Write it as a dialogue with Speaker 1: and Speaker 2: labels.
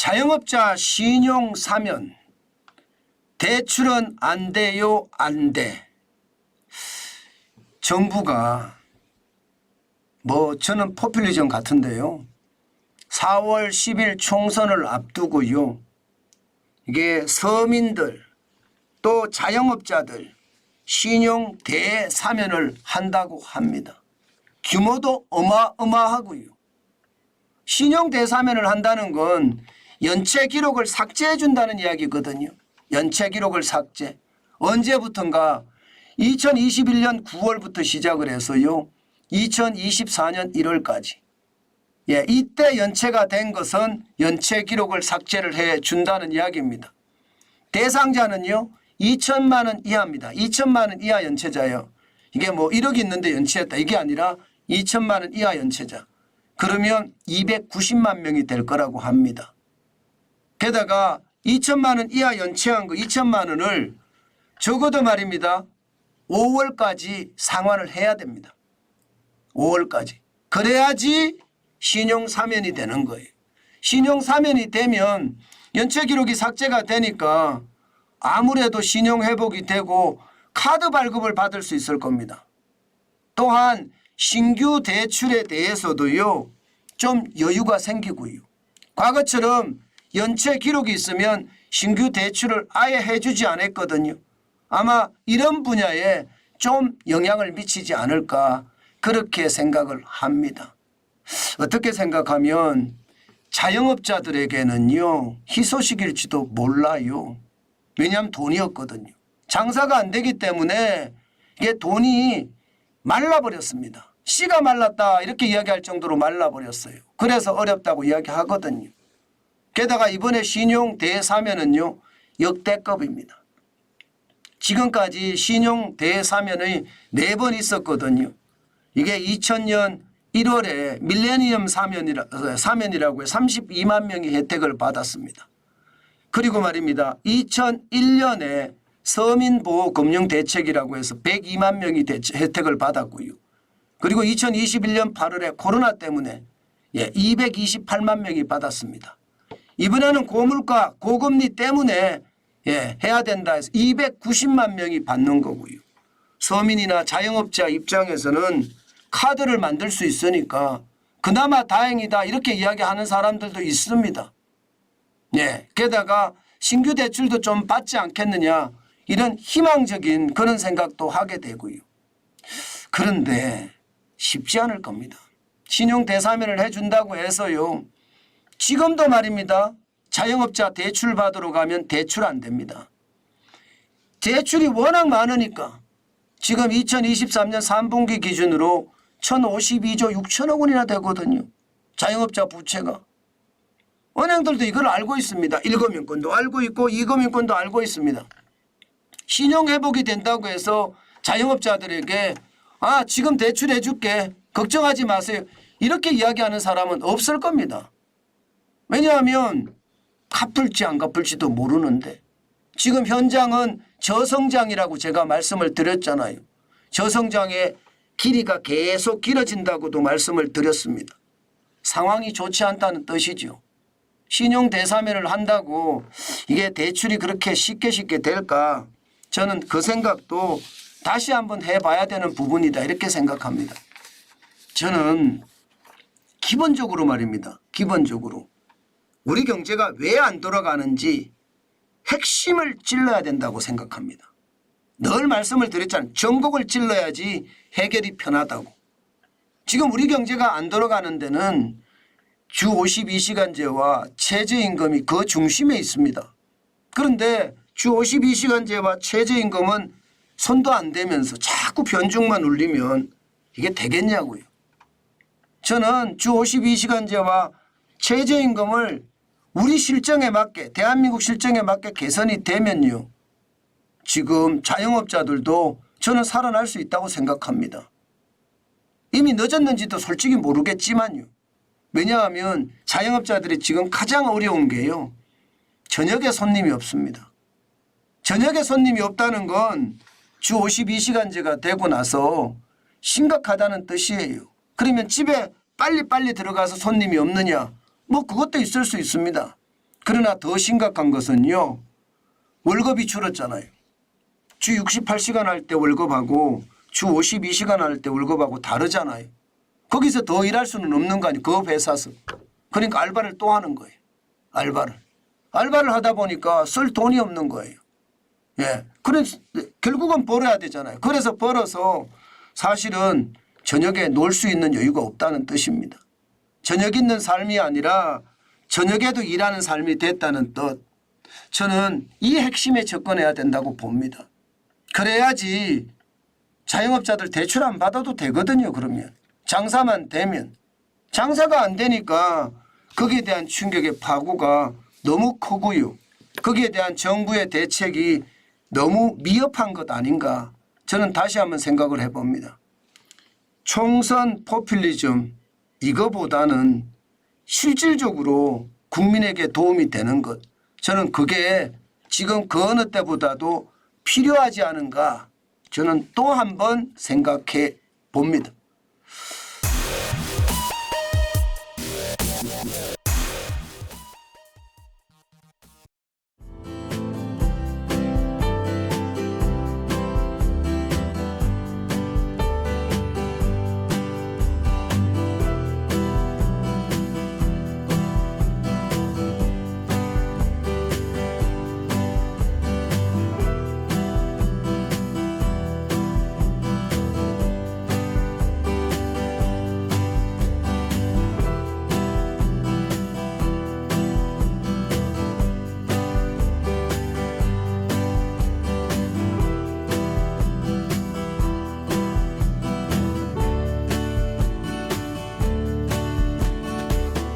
Speaker 1: 자영업자 신용 사면 대출은 안 돼요, 안 돼. 정부가 저는 포퓰리즘 같은데요. 4월 10일 총선을 앞두고요. 이게 서민들 또 자영업자들 신용 대사면을 한다고 합니다. 규모도 어마어마하고요. 신용 대사면을 한다는 건 연체 기록을 삭제해 준다는 이야기거든요. 연체 기록을 삭제. 언제부턴가 2021년 9월부터 시작을 해서요. 2024년 1월까지. 이때 연체가 된 것은 연체 기록을 삭제를 해 준다는 이야기입니다. 대상자는요. 2천만 원 이하입니다. 2천만 원 이하 연체자예요. 이게 1억 있는데 연체했다. 이게 아니라 2천만 원 이하 연체자. 그러면 290만 명이 될 거라고 합니다. 게다가 2천만 원 이하 연체한 거 2천만 원을 적어도 말입니다. 5월까지 상환을 해야 됩니다. 5월까지. 그래야지 신용사면이 되는 거예요. 신용사면이 되면 연체 기록이 삭제가 되니까 아무래도 신용회복이 되고 카드 발급을 받을 수 있을 겁니다. 또한 신규 대출에 대해서도요. 좀 여유가 생기고요. 과거처럼 연체 기록이 있으면 신규 대출을 아예 해주지 않았거든요. 아마 이런 분야에 좀 영향을 미치지 않을까 그렇게 생각을 합니다. 어떻게 생각하면 자영업자들에게는요. 희소식일지도 몰라요. 왜냐하면 돈이 없거든요. 장사가 안 되기 때문에 이게 돈이 말라버렸습니다. 씨가 말랐다 이렇게 이야기할 정도로 말라버렸어요. 그래서 어렵다고 이야기하거든요. 게다가 이번에 신용 대사면은요. 역대급입니다. 지금까지 신용 대사면이 4번 있었거든요. 이게 2000년 1월에 밀레니엄 사면이라고 해 32만 명이 혜택을 받았습니다. 그리고 말입니다. 2001년에 서민보호금융대책이라고 해서 102만 명이 혜택을 받았고요. 그리고 2021년 8월에 코로나 때문에 228만 명이 받았습니다. 이번에는 고물가 고금리 때문에 해야 된다 해서 290만 명이 받는 거고요. 서민이나 자영업자 입장에서는 카드를 만들 수 있으니까 그나마 다행이다 이렇게 이야기하는 사람들도 있습니다. 게다가 신규 대출도 좀 받지 않겠느냐 이런 희망적인 그런 생각도 하게 되고요. 그런데 쉽지 않을 겁니다. 신용 대사면을 해준다고 해서요. 지금도 말입니다. 자영업자 대출 받으러 가면 대출 안 됩니다. 대출이 워낙 많으니까 지금 2023년 3분기 기준으로 1052조 6천억 원이나 되거든요. 자영업자 부채가. 은행들도 이걸 알고 있습니다. 1금융권도 알고 있고 2금융권도 알고 있습니다. 신용회복이 된다고 해서 자영업자들에게 지금 대출해 줄게 걱정하지 마세요. 이렇게 이야기하는 사람은 없을 겁니다. 왜냐하면 갚을지 안 갚을지도 모르는데 지금 현장은 저성장이라고 제가 말씀을 드렸잖아요. 저성장의 길이가 계속 길어진다고도 말씀을 드렸습니다. 상황이 좋지 않다는 뜻이죠. 신용 대사면을 한다고 이게 대출이 그렇게 쉽게 될까? 저는 그 생각도 다시 한번 해봐야 되는 부분이다 이렇게 생각합니다. 저는 기본적으로 말입니다. 기본적으로 우리 경제가 왜 안 돌아가는지 핵심을 찔러야 된다고 생각합니다. 늘 말씀을 드렸잖아요. 전곡을 찔러야지 해결이 편하다고. 지금 우리 경제가 안 돌아가는 데는 주 52시간제와 최저임금이 그 중심에 있습니다. 그런데 주 52시간제와 최저임금은 손도 안 대면서 자꾸 변죽만 울리면 이게 되겠냐고요. 저는 주 52시간제와 최저임금을 우리 실정에 맞게 대한민국 실정에 맞게 개선이 되면요. 지금 자영업자들도 저는 살아날 수 있다고 생각합니다. 이미 늦었는지도 솔직히 모르겠지만요. 왜냐하면 자영업자들이 지금 가장 어려운 게요. 저녁에 손님이 없습니다. 저녁에 손님이 없다는 건 주 52시간제가 되고 나서 심각하다는 뜻이에요. 그러면 집에 빨리빨리 들어가서 손님이 없느냐? 그것도 있을 수 있습니다. 그러나 더 심각한 것은요. 월급이 줄었잖아요. 주 68시간 할 때 월급하고 주 52시간 할 때 월급하고 다르잖아요. 거기서 더 일할 수는 없는 거 아니에요. 그 회사에서. 그러니까 알바를 또 하는 거예요. 알바를 하다 보니까 쓸 돈이 없는 거예요. 예. 그래서 결국은 벌어야 되잖아요. 그래서 벌어서 사실은 저녁에 놀 수 있는 여유가 없다는 뜻입니다. 저녁 있는 삶이 아니라 저녁에도 일하는 삶이 됐다는 뜻. 저는 이 핵심에 접근해야 된다고 봅니다. 그래야지 자영업자들 대출 안 받아도 되거든요. 그러면 장사만 되면. 장사가 안 되니까 거기에 대한 충격의 파고가 너무 크고요. 거기에 대한 정부의 대책이 너무 미흡한 것 아닌가. 저는 다시 한번 생각을 해봅니다. 총선 포퓰리즘 이거보다는 실질적으로 국민에게 도움이 되는 것. 저는 그게 지금 그 어느 때보다도 필요하지 않은가. 저는 또 한 번 생각해 봅니다.